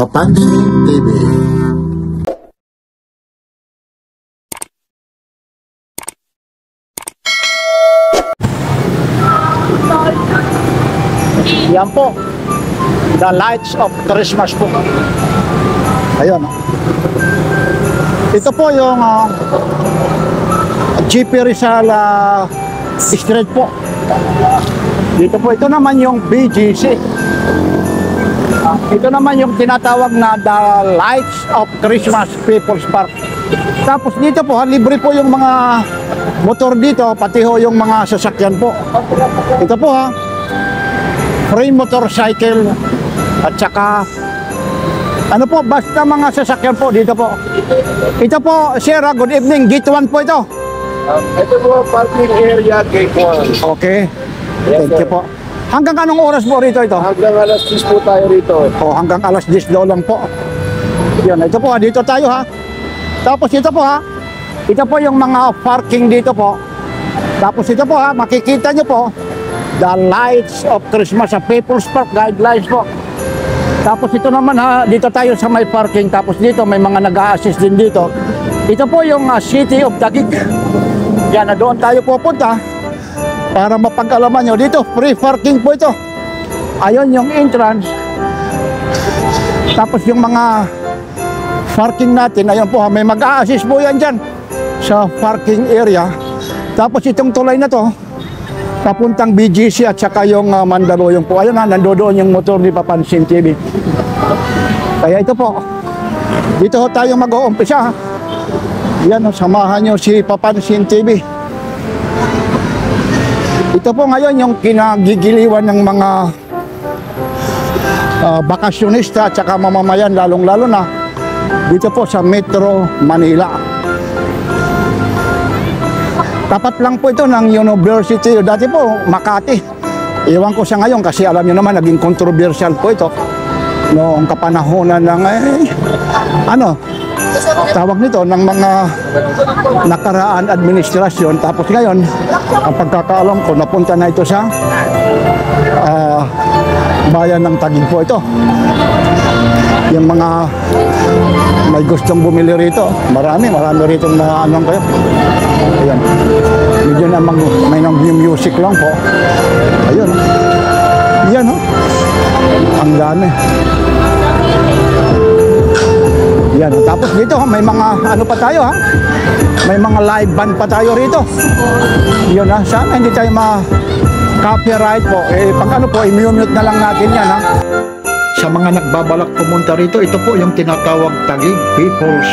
Papansin TV. Yan po, the lights of Christmas po. Ayun. Ito po yung GP Rizal Street po. Dito po, ito naman yung BGC. Ito naman yung tinatawag na the lights of Christmas People's Park. Tapos dito po, libre po yung mga motor dito, pati ho yung mga sasakyan po. Ito po free motorcycle at saka ano po, basta mga sasakyan po dito po. Ito po, sir, good evening. Gate 1 po ito. Ito po, parking area, gate 1. Okay. Yes, thank you po. Hanggang anong oras po rito ito? Hanggang alas 10 po tayo rito. Hanggang alas 10 daw lang po. Yan, ito po, dito tayo Tapos ito po ito po yung mga parking dito po. Tapos ito po makikita nyo po the lights of Christmas sa People's Park guidelines po. Tapos ito naman dito tayo sa may parking. Tapos dito may mga nag-a-assist din dito. Ito po yung City of Taguig. Yan, doon tayo pupunta para mapag-alaman nyo. Dito, free parking po ito. Ayun yung entrance. Tapos yung mga parking natin, ayun po, may mag-a-assist po yan dyan sa parking area. Tapos itong tulay na to papuntang BGC at saka yung Mandaluyong po. Ayun nandoon yung motor ni Papansin TV. Kaya ito po, dito tayo mag-uumpisa. Yan, samahan nyo si Papansin TV. Ito po ngayon yung kinagigiliwan ng mga bakasyonista at saka mamamayan, lalong-lalo na dito po sa Metro Manila. Tapat lang po ito ng University. Dati po, Makati. Iwan ko siya ngayon kasi alam nyo naman, naging controversial po ito. Noong kapanahonan ng, tawag nito, ng mga nakaraan administrasyon. Tapos ngayon, ang pagkakaalam ko, napunta na ito sa bayan ng Taguig po ito. Yung mga may gustong bumili rito, marami rito na anong kayo. Ayan. Medyo namang may music lang po. Ayun. Yan ang dami. Yan. Tapos dito may mga ano pa tayo may mga live band pa tayo rito. Yun sana hindi tayo copyright po. Pag ano po, i-mute na lang natin yan Sa mga nagbabalak pumunta rito, ito po yung tinatawag Taguig People's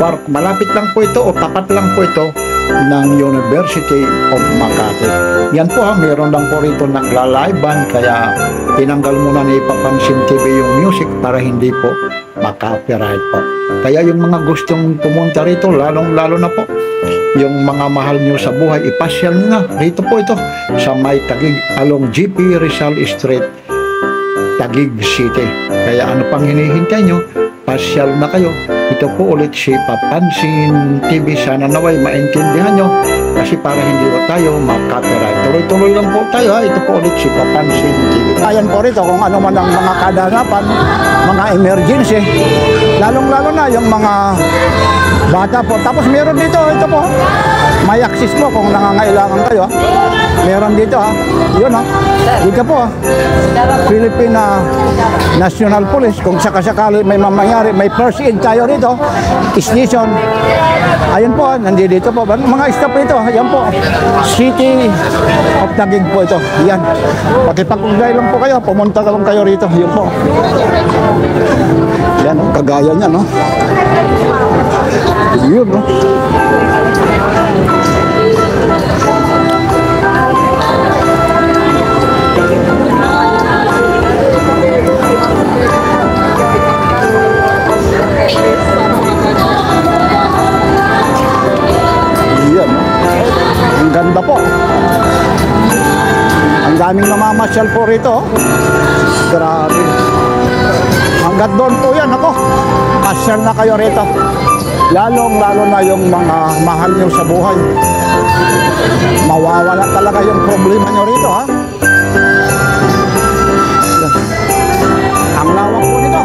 Park. Malapit lang po ito o tapat lang po ito ng University of Makati. Yan po meron lang po rito nagla-live band, kaya tinanggal muna ni Papansin TV yung music para hindi po makapiright po. Kaya yung mga gustong pumunta rito, lalong-lalo na po yung mga mahal nyo sa buhay, ipasyal nyo na rito po ito sa may Taguig along GP Rizal Street, Taguig City. Kaya ano pang hinihintay nyo? Pasyal na kayo. Ito po ulit si Papansin TV. Sana naway maintindihan nyo kasi para hindi po tayo mag-copyright. Tuloy-tuloy lang po tayo Ito po ulit si Papansin TV. Ayan po rito kung ano man ang mga kadanapan, mga emergency, lalong-lalo na yung mga bata po. Tapos meron dito, ito po, may access po kung nangangailangan kayo. Meron dito yun dito po Philippine National Police, kung sakasakali may mamangyari, may first aid tayo rito, station. Ayun po, nandito po mga staff ito. Ayan po, City of Taguig po ito. Yan, pakipag-ugay lang po kayo, pumunta lang kayo rito. Yun po, yan kagaya niya yun Yan. Ang ganda po. Ang daming namamasyal po rito. Grabe. Hanggat doon po yan pasyal na kayo rito. Lalong-lalo na yung mga mahal nyo sa buhay. Mawawala talaga yung problema nyo rito Ang lawak po nito.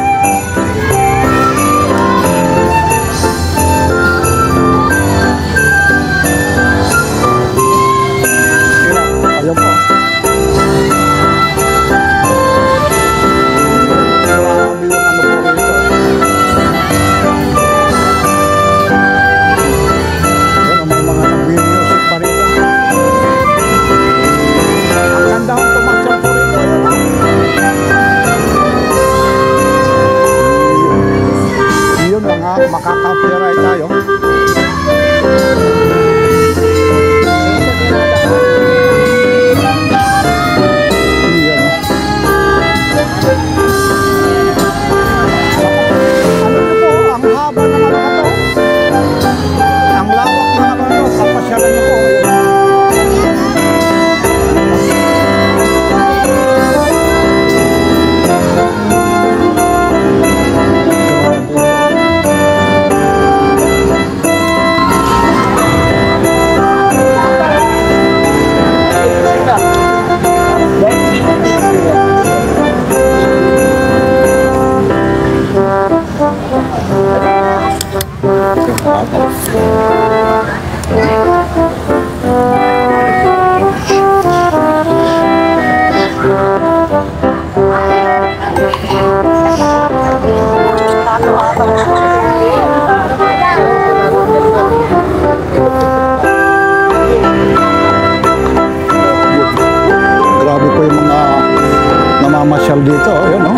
namamasyal dito. Ayan, oh.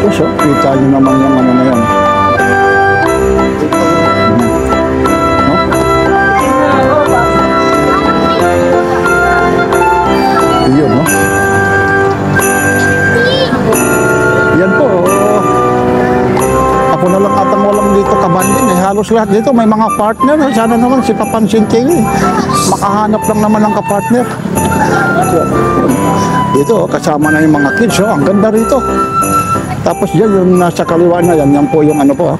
So, kita nyo naman yung ano na yan. No? Yun, no? Yan po. Ako na lang atang walang dito kabanding. Halos lahat dito may mga partner. Sana naman si Papansin TV. Makahanap lang naman ng kapartner. Dito, kasama na yung mga kids. Ang ganda rito. Tapos dyan, yung nasa kaliwa na yan, yan po yung ano po.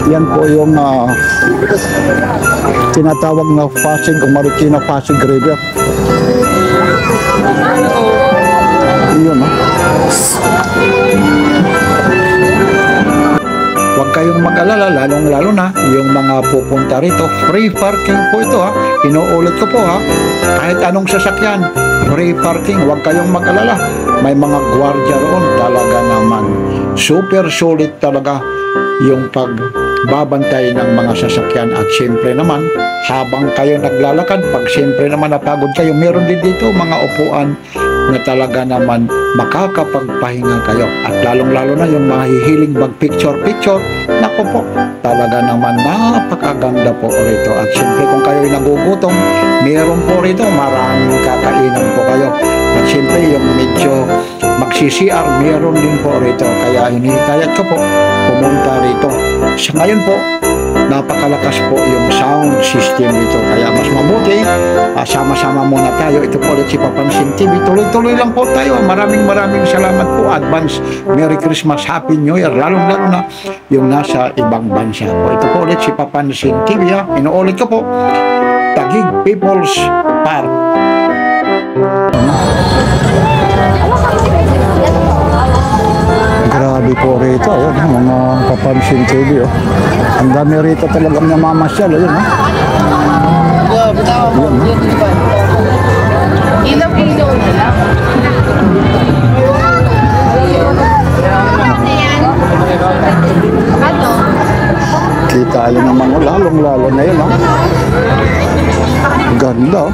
Yan po yung tinatawag na Pasig o Marikina Pasig River. Yun, Huwag kayong mag-alala, lalong-lalo na yung mga pupunta rito. Free parking po ito, Inuulit ko po, kahit anong sasakyan, free parking, huwag kayong mag-alala. May mga gwardiya roon, talaga naman. Super solid talaga yung pagbabantay ng mga sasakyan. At siyempre naman, habang kayo naglalakad, pag siyempre naman napagod kayo, meron din dito mga upuan na talaga naman makakapagpahinga kayo. At lalong-lalo na yung mga hihiling mag-picture-picture, naku po, talaga naman napakaganda po rito. At siyempre kung kayo'y nagugutom, meron po rito, maraming kakainan po kayo. At siyempre yung medyo mag-CCR, meron din po rito. Kaya hinihikayat ko po, pumunta rito. Sa ngayon po, napakalakas po yung sound system dito. Kaya mas mabuti, sama-sama muna tayo. Ito po ulit si Papansin TV. Tuloy-tuloy lang po tayo. Maraming salamat po. Advance Merry Christmas, Happy New Year. Lalong-lalo na yung nasa ibang bansa po. Ito po ulit si Papansin TV. Inuulit ko po, Taguig People's Park. Grabe po rito, mga Papansin TV. Ang dami rito talagang namamasyal. Ayun, Ilaw-ilaw na lang. Ano? Kita alin naman, lalong-lalo na yun. Ganda.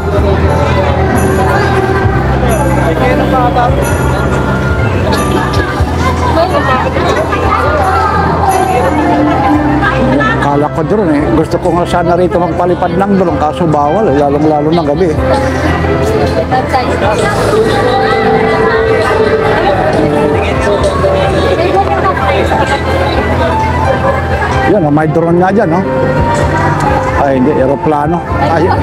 Kala ko drone gusto ko nga sana rito magpalipad ng drone, kaso bawal, lalong-lalo na gabi. Yan, may drone nga dyan, Ay, hindi, aeroplano. Ay, yun,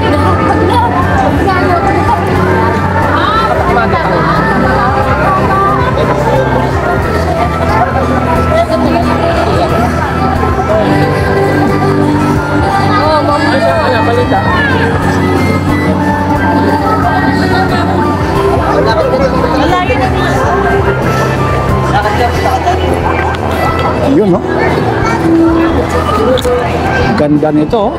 ganda nito.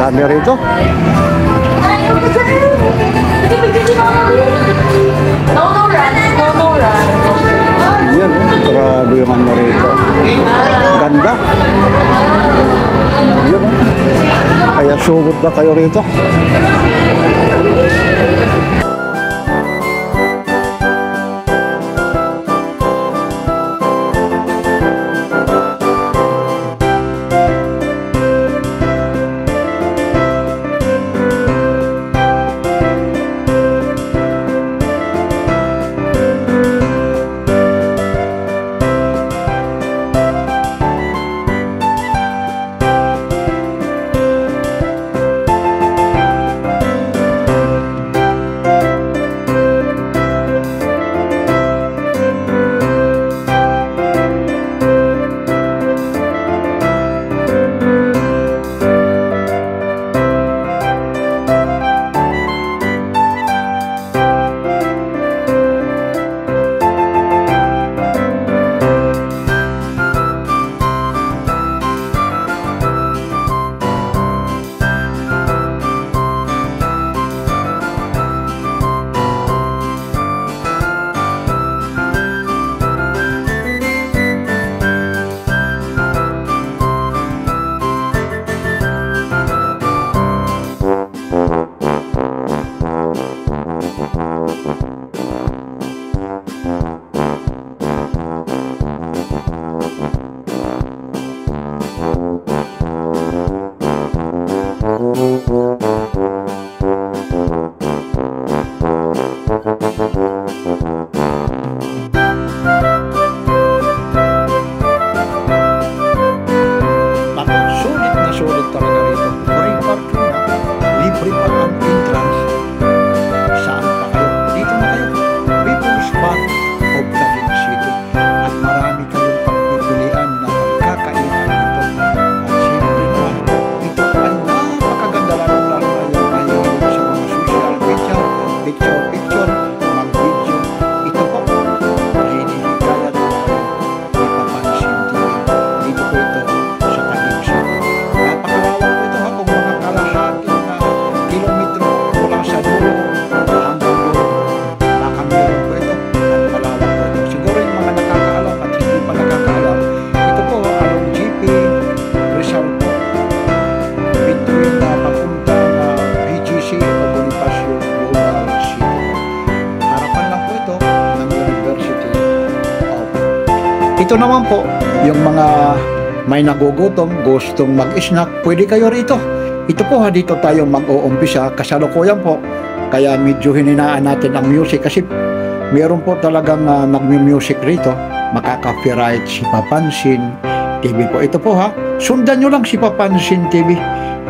Dami rito. Yan, grabe yung ano rito. Ganda. Yan, kaya sugod na kayo rito. Dito naman po, yung mga may nagugutom, gustong mag-snack, pwede kayo rito. Ito po ha, dito tayo mag-uumpisa, kasalukuyan po. Kaya medyo hininaan natin ang music kasi meron po talagang nag-music rito. Makaka-copyright si Papansin TV po. Ito po ha, sundan nyo lang si Papansin TV,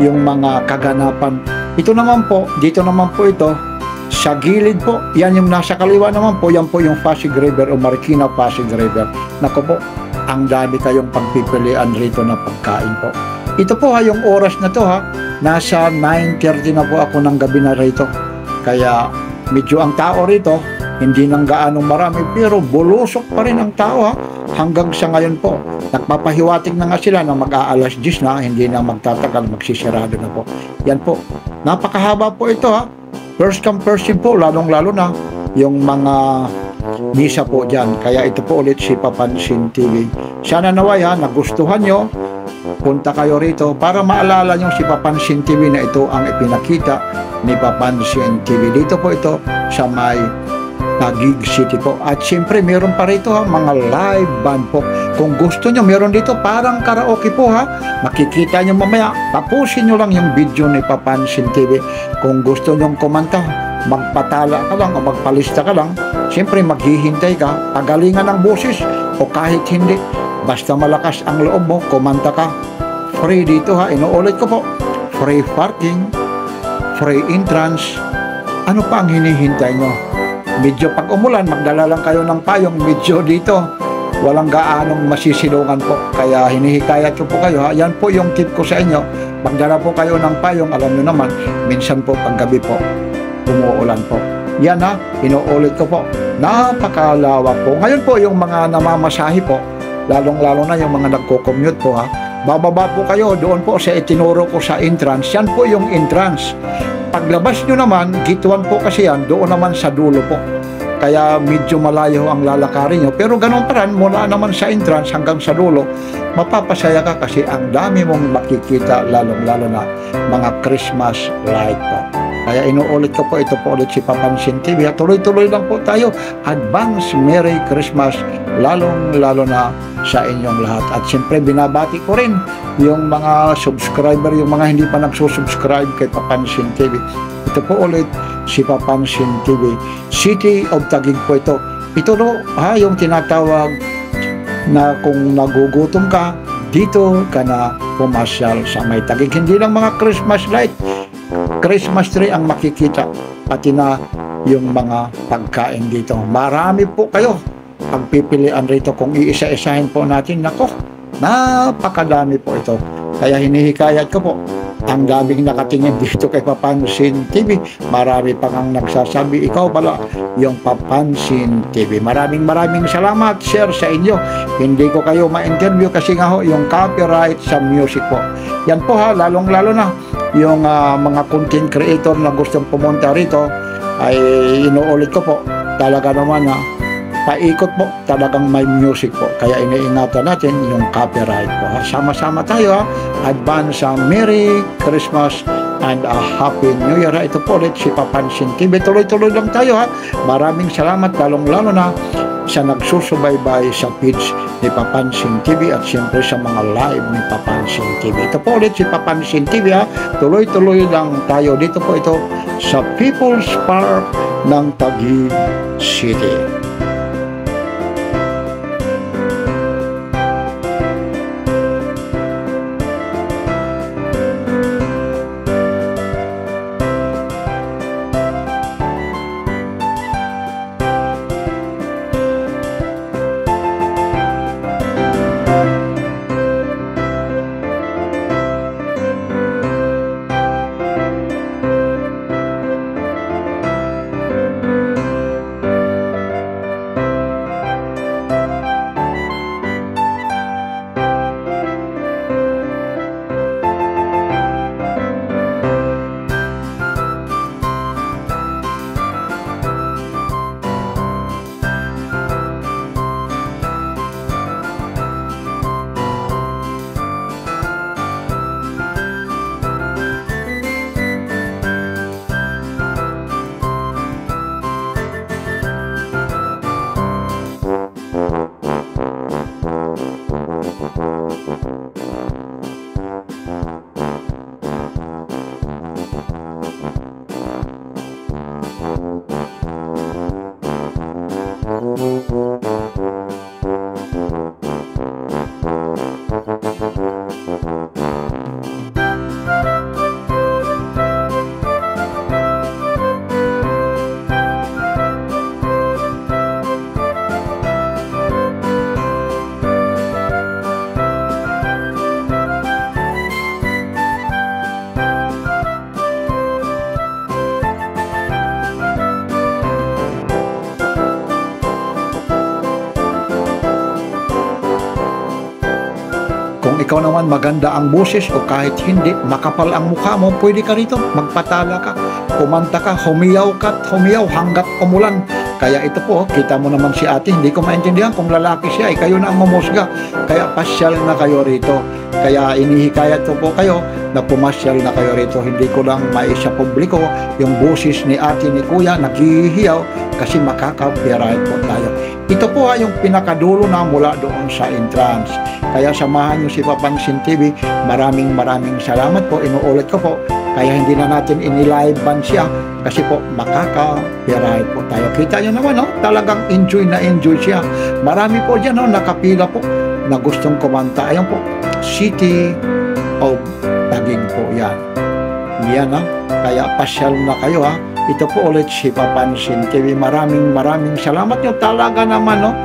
yung mga kaganapan. Ito naman po, dito naman po ito, sa gilid po, yan yung nasa kaliwa naman po, yan po yung Pasig River o Marikina Pasig River. Naku po, ang dami kayong pagpipilian rito na pagkain po. Ito po ha, yung oras na to ha, nasa 9:30 na po ako ng gabi na rito. Kaya medyo ang tao rito, hindi nang gaanong marami, pero bulusok pa rin ang tao ha. Hanggang sa ngayon po, nagpapahiwatig na nga sila na mag-aalas 10 na, hindi na magtatagal, magsisirado na po. Yan po, napakahaba po ito ha. First come first serve po, lalong-lalo na yung mga misa po dyan. Kaya ito po ulit si Papansin TV. Sana naway ha, nagustuhan nyo, punta kayo rito para maalala nyo si Papansin TV na ito ang ipinakita ni Papansin TV. Dito po ito sa may Taguig City po. At siyempre meron pa rito ha, mga live band po. Kung gusto nyo, meron dito parang karaoke po ha. Makikita nyo mamaya. Tapusin nyo lang yung video ni Papansin TV. Kung gusto nyo kumanta, magpatala ka lang o magpalista ka lang. Siyempre maghihintay ka, pagalingan ng boses o kahit hindi. Basta malakas ang loob mo, kumanta ka. Free dito ha, inuulit ko po. Free parking, free entrance. Ano pa ang hinihintay nyo? Medyo pag umulan, magdala lang kayo ng payong. Medyo dito, walang gaanong masisilungan po. Kaya hinihikayat ko po kayo ha. Yan po yung tip ko sa inyo. Magdala po kayo ng payong. Alam nyo naman, minsan po paggabi po, umuulan po. Yan ha, inuulit ko po. Napakalawak po. Ngayon po yung mga namamasahe po, lalong-lalo na yung mga nagko-commute po ha. Bababa po kayo doon po sa itinuro ko sa entrance. Yan po yung entrance. Paglabas nyo naman, gituan po kasi yan, doon naman sa dulo po. Kaya medyo malayo ang lalakarin nyo. Pero ganun pa rin, mula naman sa entrance hanggang sa dulo, mapapasaya ka kasi ang dami mong makikita, lalong-lalo na mga Christmas light po. Kaya inuulit ko po, ito po ulit si Papansin TV. At tuloy-tuloy lang po tayo. Advance Merry Christmas, lalong-lalo na sa inyong lahat. At siyempre binabati ko rin yung mga subscriber, yung mga hindi pa nagsusubscribe kay Papansin TV. Ito po ulit si Papansin TV. City of Taguig po ito. Ito ha, yung tinatawag na kung nagugutom ka, dito ka na pumasyal sa may Taguig. Hindi lang mga Christmas light, Christmas tree ang makikita, pati na yung mga pagkain dito. Marami po kayo pagpipilian rito kung iisa-isahin po natin. Nako, napakadami po ito. Kaya hinihikayat ko po, ang daming nakatingin dito kay Papansin TV. Marami pa kang nagsasabi, ikaw pala yung Papansin TV. Maraming salamat, sir, sa inyo. Hindi ko kayo ma-interview kasi nga ho, yung copyright sa music po. Yan po ha, lalong-lalo na yung mga content creator na gustong pumunta rito, ay inuulit ko po, talaga naman na paikot po, talagang may music po. Kaya iniingatan natin yung copyright po ha. Sama-sama tayo ha. Advance Merry Christmas and a Happy New Year ha. Ito po ulit si Papansin TV. Tuloy-tuloy lang tayo ha. Maraming salamat, lalong-lalo na sa nagsusubaybay sa page ni Papansin TV at siyempre sa mga live ni Papansin TV. Ito po ulit si Papansin TV ha. Tuloy-tuloy lang tayo. Dito po ito sa People's Park ng Taguig City. Kung ikaw naman maganda ang boses o kahit hindi, makapal ang mukha mo, pwede ka rito. Magpatala ka, kumanta ka, humiyaw hanggat umulan. Kaya ito po, kita mo naman si ate, hindi ko maintindihan kung lalaki siya, kayo na ang mumusga. Kaya pasyal na kayo rito. Kaya inihikayat ko po kayo na pumasyal na kayo rito. Hindi ko lang maisa publiko yung boses ni ate ni kuya naghihiyaw kasi makaka-copyright po tayo. Ito po yung pinakadulo na mula doon sa entrance. Kaya samahan nyo si Papansin TV. Maraming salamat po. Inuulit ko po. Kaya hindi na natin inilivean siya kasi po makaka-copyright po tayo. Kita nyo naman, no? Talagang enjoy na enjoy siya. Marami po dyan, no? Nakapila po na gustong kumanta. Ayan po, City of Taguig po yan. Yan, ha? Kaya pasyal na kayo, ha? Ito po ulit si Papansin TV. Maraming salamat nyo. Talaga naman, no?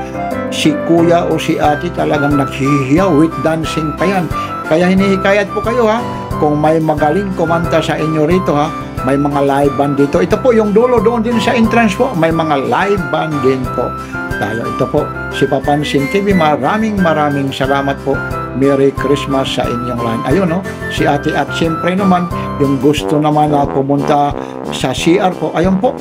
Si kuya o si ate talagang naghihiyaw with dancing pa yan. Kaya hinihikayat po kayo, ha? Kung may magaling kumanta sa inyo rito, ha? May mga live band dito. Ito po yung dulo doon din sa entrance po. May mga live band din po tayo. Ito po si Papansin TV. Maraming salamat po. Merry Christmas sa inyong lahat. Ayun, no? Si ate at siyempre naman yung gusto naman na pumunta sa CR po. Ayun po.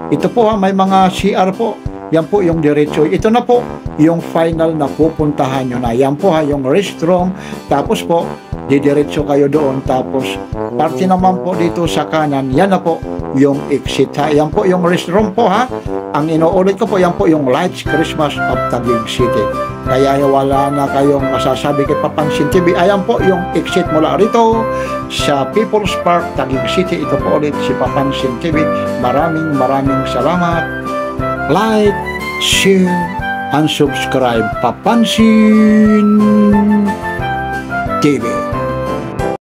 Ito po, ha, may mga CR po. Yan po yung diretso. Ito na po yung final na pupuntahan nyo na. Yan po, ha, yung restroom. Tapos po, didiretso kayo doon. Tapos, parte naman po dito sa kanan. Yan na po yung exit, ha. Yan po yung restroom po, ha. Ang inuulit ko po, yan po yung Lights Christmas of Taguig City. Kaya wala na kayong masasabi kay Papansin TV. Ayan po yung exit mula rito sa People's Park, Taguig City. Ito po ulit si Papansin TV. Maraming salamat. Like, share, and subscribe. Papansin TV.